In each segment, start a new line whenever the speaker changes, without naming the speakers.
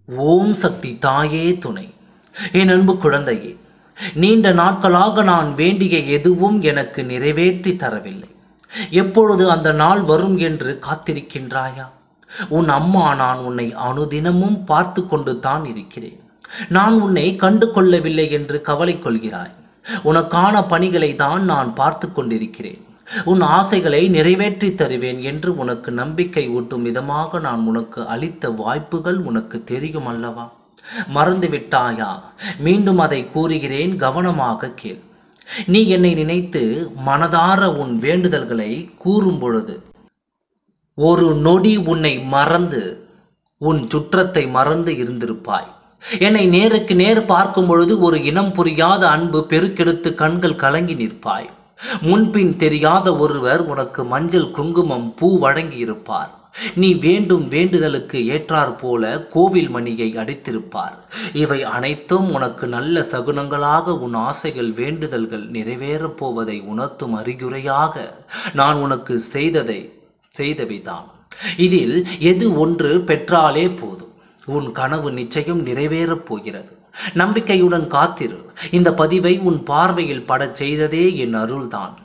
ஓம் சக்தி தாயே துணை. என் அன்பு குழந்தையே, நீண்ட நாட்களாக நான் வேண்டிய எதுவும் எனக்கு நிறைவேற்றி தரவில்லை. எப்பொழுது அந்த நாள் வரும் என்று காத்திருக்கின்றாயா? உன் அம்மா நான் உன்னை அனுதினமும் பார்த்து கொண்டு தான் இருக்கிறேன். நான் உன்னை கண்டு கொள்ளவில்லை என்று கவலை கொள்கிறாய். உனக்கான பணிகளை தான் நான் பார்த்து கொண்டிருக்கிறேன். உன் ஆசைகளை நிறைவேற்றி தருவேன் என்று உனக்கு நம்பிக்கை ஊட்டும் விதமாக நான் உனக்கு அளித்த வாய்ப்புகள் உனக்கு தெரியும் அல்லவா? மறந்துவிட்டாயா? மீண்டும் அதை கூறுகிறேன், கவனமாக கேள். நீ என்னை நினைத்து மனதார உன் வேண்டுதல்களை கூறும் பொழுது ஒரு நொடி உன்னை மறந்து, உன் சுற்றத்தை மறந்து இருந்திருப்பாய். என்னை நேருக்கு நேர் பார்க்கும் பொழுது ஒரு இனம் புரியாத அன்பு பெருக்கெடுத்து கண்கள் கலங்கி நிற்பாய். முன்பின் தெரியாத ஒருவர் உனக்கு மஞ்சள் குங்குமம் பூ வழங்கி இருப்பார். நீ வேண்டும் வேண்டுதலுக்கு ஏற்றாற் போல கோவில் மணியை அடித்திருப்பார். இவை அனைத்தும் உனக்கு நல்ல சகுனங்களாக உன் ஆசைகள் வேண்டுதல்கள் நிறைவேறப் போவதை உணர்த்தும் அறிகுறியாக நான் உனக்கு செய்தவைதான். இதில் எது ஒன்று பெற்றாலே போதும், உன் கனவு நிச்சயம் நிறைவேறப் போகிறது. நம்பிக்கையுடன் காத்திரு. இந்த பதிவை உன் பார்வையில் படச் செய்ததே என் அருள்தான்.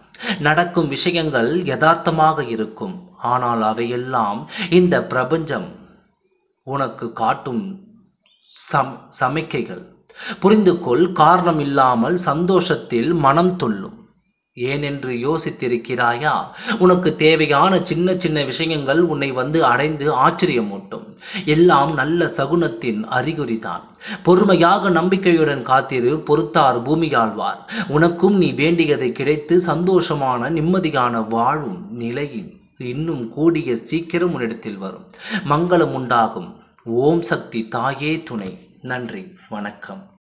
நடக்கும் விஷயங்கள் யதார்த்தமாக இருக்கும், ஆனால் அவையெல்லாம் இந்த பிரபஞ்சம் உனக்கு காட்டும் சமிக்கைகள். புரிந்து கொள். காரணம் இல்லாமல் சந்தோஷத்தில் மனம் துள்ளும். ஏனென்று யோசித்திருக்கிறாயா? உனக்கு தேவையான சின்ன சின்ன விஷயங்கள் உன்னை வந்து அடைந்து ஆச்சரியமூட்டும். எல்லாம் நல்ல சகுனத்தின் அறிகுறிதான். பொறுமையாக நம்பிக்கையுடன் காத்திரு. பொறுத்தார் பூமியாழ்வார். உனக்கும் நீ வேண்டியதை கிடைத்து சந்தோஷமான நிம்மதியான வாழும் நிலையில் இன்னும் கூடிய சீக்கிரம் உன்னிடத்தில் வரும். மங்களம் உண்டாகும். ஓம் சக்தி தாயே துணை. நன்றி, வணக்கம்.